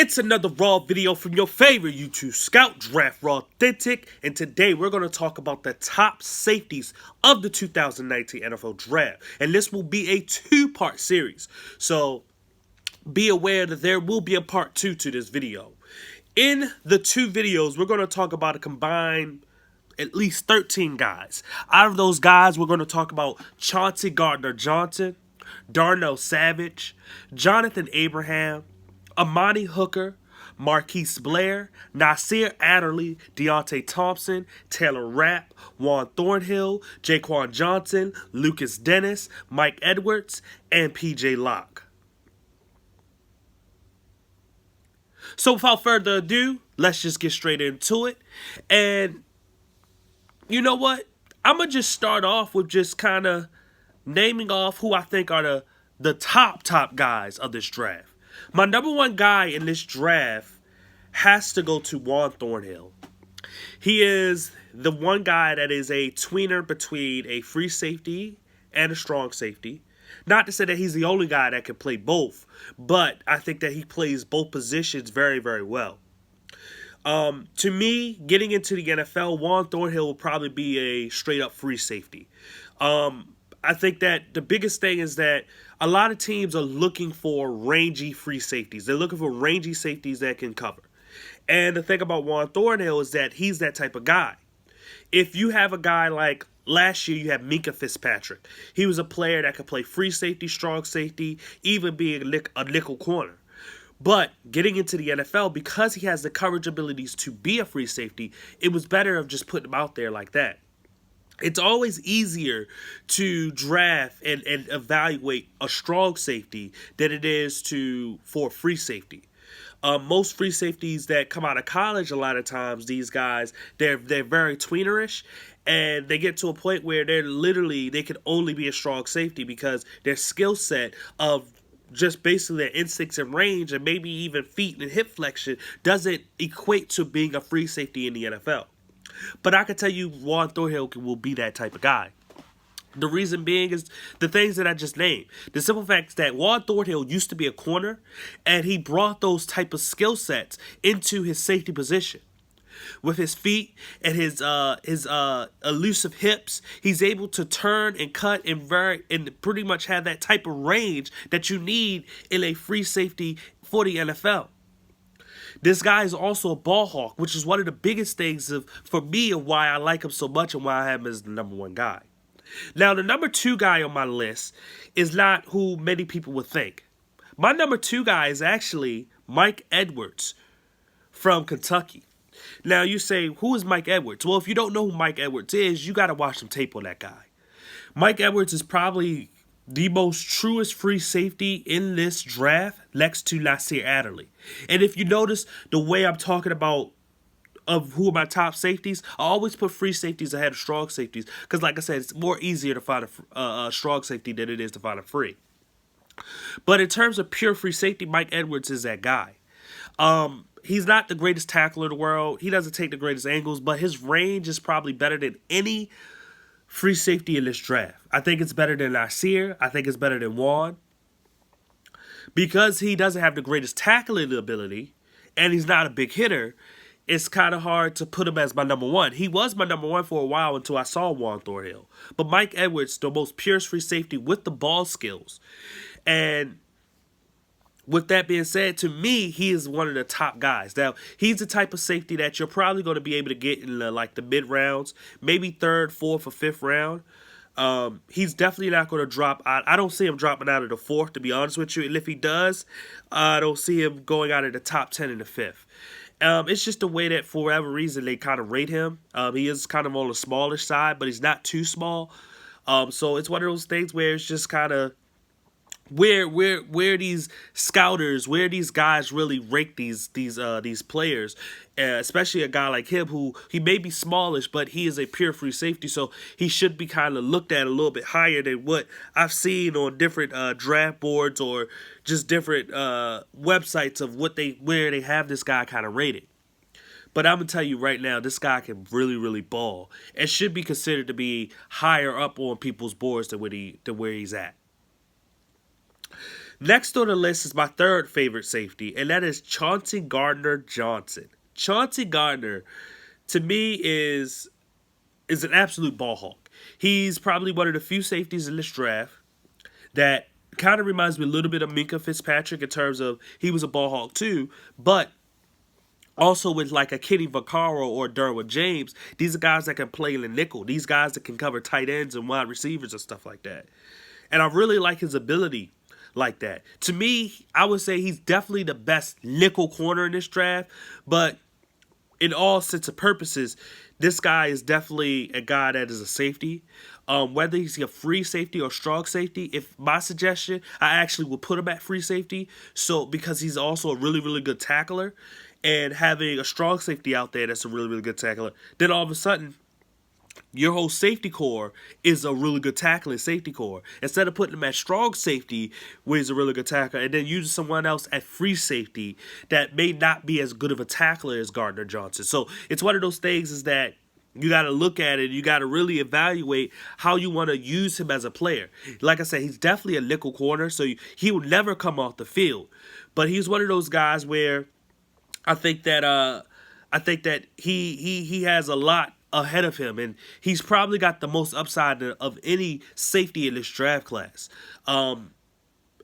It's another Raw video from your favorite YouTube scout, Draft Raw Authentic, and today we're going to talk about the top safeties of the 2019 NFL Draft. And this will be a two-part series, so be aware that there will be a part 2 to this video. In the two videos, we're going to talk about a combined at least 13 guys. Out of those guys, we're going to talk about Chauncey Gardner-Johnson, Darnell Savage, Jonathan Abraham, Amani Hooker, Marquise Blair, Nasir Adderley, Deontay Thompson, Taylor Rapp, Juan Thornhill, Jaquan Johnson, Lucas Dennis, Mike Edwards, and PJ Locke. So without further ado, let's just get straight into it. And you know what? I'm going to just start off with just kind of naming off who I think are the top guys of this draft. My number one guy in this draft has to go to Juan Thornhill. He is the one guy that is a tweener between a free safety and a strong safety. Not to say that he's the only guy that can play both, but I think that he plays both positions very, very well. To me, getting into the NFL, Juan Thornhill will probably be a straight-up free safety. I think that the biggest thing is that a lot of teams are looking for rangy free safeties. They're looking for rangy safeties that can cover. And the thing about Juan Thornhill is that he's that type of guy. If you have a guy like last year, you have Minkah Fitzpatrick. He was a player that could play free safety, strong safety, even being a nickel corner. But getting into the NFL, because he has the coverage abilities to be a free safety, it was better of just putting him out there like that. It's always easier to draft and evaluate a strong safety than it is for free safety. Most free safeties that come out of college, a lot of times, these guys, they're very tweenerish, and they get to a point where they can only be a strong safety because their skill set of just basically their instincts and range and maybe even feet and hip flexion doesn't equate to being a free safety in the NFL. But I can tell you Juan Thornhill will be that type of guy. The reason being is the things that I just named. The simple fact is that Juan Thornhill used to be a corner, and he brought those type of skill sets into his safety position. With his feet and his elusive hips, he's able to turn and cut and pretty much have that type of range that you need in a free safety for the NFL. This guy is also a ball hawk, which is one of the biggest things for me of why I like him so much and why I have him as the number one guy. Now, the number two guy on my list is not who many people would think. My number two guy is actually Mike Edwards from Kentucky. Now, you say, who is Mike Edwards? Well, if you don't know who Mike Edwards is, you got to watch some tape on that guy. Mike Edwards is probably the most truest free safety in this draft next to Nasir Adderley. And if you notice the way I'm talking about of who are my top safeties, I always put free safeties ahead of strong safeties because, like I said, it's more easier to find a strong safety than it is to find a free. But in terms of pure free safety, Mike Edwards is that guy. He's not the greatest tackler in the world. He doesn't take the greatest angles, but his range is probably better than any free safety in this draft. I think it's better than Nasir. I think it's better than Juan. Because he doesn't have the greatest tackling ability, and he's not a big hitter, it's kind of hard to put him as my number one. He was my number one for a while until I saw Juan Thornhill. But Mike Edwards, the most pure free safety with the ball skills. And with that being said, to me, he is one of the top guys. Now, he's the type of safety that you're probably going to be able to get in the mid rounds, maybe third, fourth, or fifth round. He's definitely not going to drop out. I don't see him dropping out of the fourth, to be honest with you. And if he does, I don't see him going out of the top 10 in the fifth. It's just the way that, for whatever reason, they kind of rate him. He is kind of on the smallish side, but he's not too small. So it's one of those things where it's just kind of where these scouters, where these guys really rate these players, especially a guy like him who he may be smallish, but he is a pure free safety, so he should be kind of looked at a little bit higher than what I've seen on different draft boards or just different websites of where they have this guy kind of rated. But I'm going to tell you right now, this guy can really, really ball and should be considered to be higher up on people's boards than where he's at. Next on the list is my third favorite safety, and that is Chauncey Gardner-Johnson. Chauncey Gardner, to me, is an absolute ball hawk. He's probably one of the few safeties in this draft that kind of reminds me a little bit of Minka Fitzpatrick in terms of he was a ball hawk too, but also with like a Kenny Vaccaro or Derwin James, these are guys that can play in the nickel. These guys that can cover tight ends and wide receivers and stuff like that. And I really like his ability like that. To me, I would say he's definitely the best nickel corner in this draft, but in all sense of purposes, this guy is definitely a guy that is a safety. Whether he's a free safety or strong safety, if my suggestion, I actually would put him at free safety. So because he's also a really, really good tackler, and having a strong safety out there that's a really, really good tackler, then all of a sudden your whole safety core is a really good tackling safety core. Instead of putting him at strong safety, where he's a really good tackler, and then using someone else at free safety that may not be as good of a tackler as Gardner Johnson. So it's one of those things is that you got to look at it. You got to really evaluate how you want to use him as a player. Like I said, he's definitely a nickel corner, so he will never come off the field. But he's one of those guys where I think that he has a lot ahead of him, and he's probably got the most upside of any safety in this draft class. And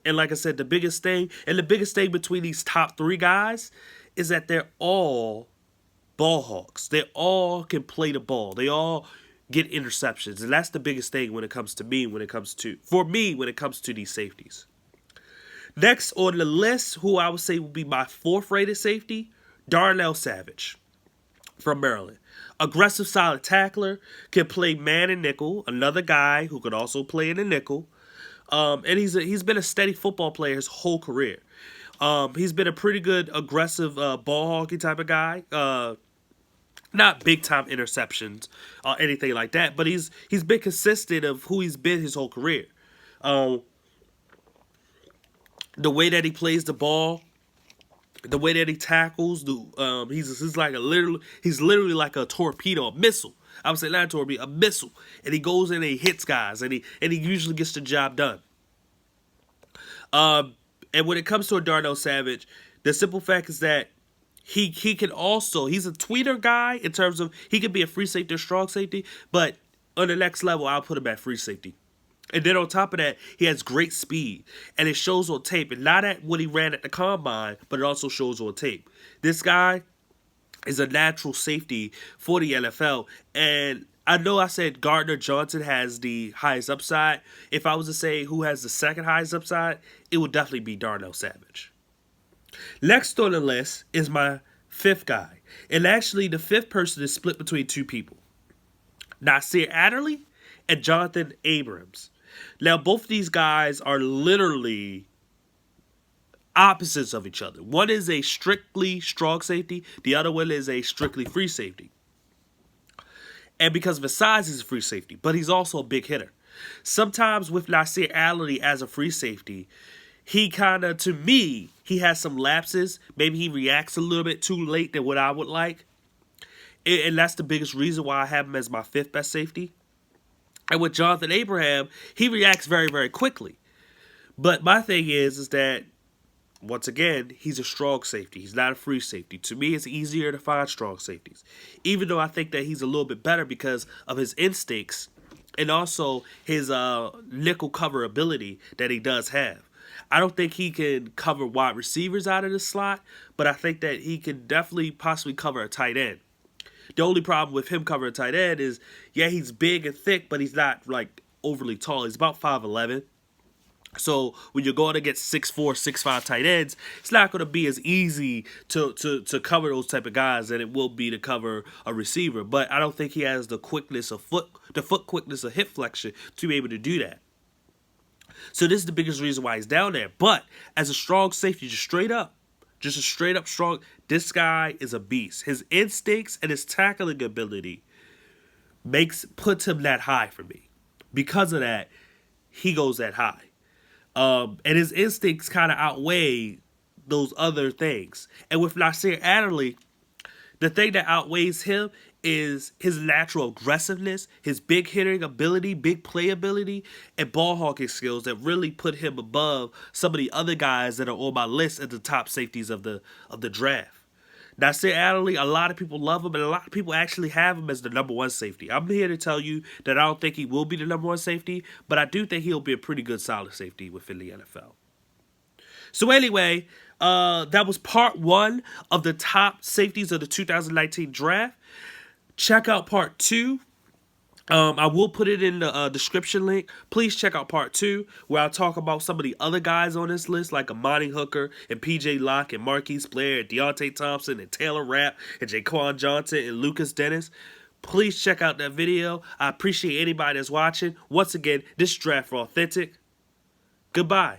like I said, the biggest thing between these top three guys is that they're all ball hawks. They all can play the ball. They all get interceptions, and that's the biggest thing when it comes to these safeties. Next on the list, who I would say would be my fourth rated safety, Darnell Savage from Maryland. Aggressive, solid tackler, can play man and nickel. Another guy who could also play in the nickel. And he's been a steady football player his whole career. He's been a pretty good aggressive ball hawking type of guy. Not big time interceptions or anything like that, but he's been consistent of who he's been his whole career. The way that he plays the ball, the way that he tackles, he's literally like a torpedo, a missile. I would say not a torpedo, a missile, and he goes in and he hits guys, and he usually gets the job done. And when it comes to a Darnell Savage, the simple fact is that he can also, he's a tweener guy in terms of he can be a free safety or strong safety, but on the next level, I'll put him at free safety. And then on top of that, he has great speed, and it shows on tape. And not at what he ran at the combine, but it also shows on tape. This guy is a natural safety for the NFL, and I know I said Gardner Johnson has the highest upside. If I was to say who has the second highest upside, it would definitely be Darnell Savage. Next on the list is my fifth guy, and actually the fifth person is split between two people, Nasir Adderley and Jonathan Abrams. Now, both of these guys are literally opposites of each other. One is a strictly strong safety. The other one is a strictly free safety. And because of his size, he's a free safety. But he's also a big hitter. Sometimes with Nasir Adderley as a free safety, he has some lapses. Maybe he reacts a little bit too late than what I would like. And that's the biggest reason why I have him as my fifth best safety. And with Jonathan Abraham, he reacts very, very quickly. But my thing is that, once again, he's a strong safety. He's not a free safety. To me, it's easier to find strong safeties. Even though I think that he's a little bit better because of his instincts and also his nickel cover ability that he does have. I don't think he can cover wide receivers out of the slot, but I think that he can definitely possibly cover a tight end. The only problem with him covering tight end is, yeah, he's big and thick, but he's not, like, overly tall. He's about 5'11". So when you're going against 6'4", 6'5" tight ends, it's not going to be as easy to cover those type of guys than it will be to cover a receiver. But I don't think he has the quickness of foot quickness of hip flexion to be able to do that. So this is the biggest reason why he's down there. But as a strong safety, just a straight up strong, this guy is a beast. His instincts and his tackling ability puts him that high for me. Because of that, he goes that high. And his instincts kind of outweigh those other things. And with Nasir Adderley, the thing that outweighs him is his natural aggressiveness, his big hitting ability, big playability, and ball hawking skills that really put him above some of the other guys that are on my list as the top safeties of the draft. Nasir Adderley, a lot of people love him, and a lot of people actually have him as the number one safety. I'm here to tell you that I don't think he will be the number one safety, but I do think he'll be a pretty good solid safety within the NFL. So anyway, that was part one of the top safeties of the 2019 draft. Check out part two. I will put it in the description link. Please check out part two, where I'll talk about some of the other guys on this list, like Amani Hooker and P.J. Locke and Marquise Blair and Deontay Thompson and Taylor Rapp and Jaquan Johnson and Lucas Dennis. Please check out that video. I appreciate anybody that's watching. Once again, this is Draft for Authentic. Goodbye.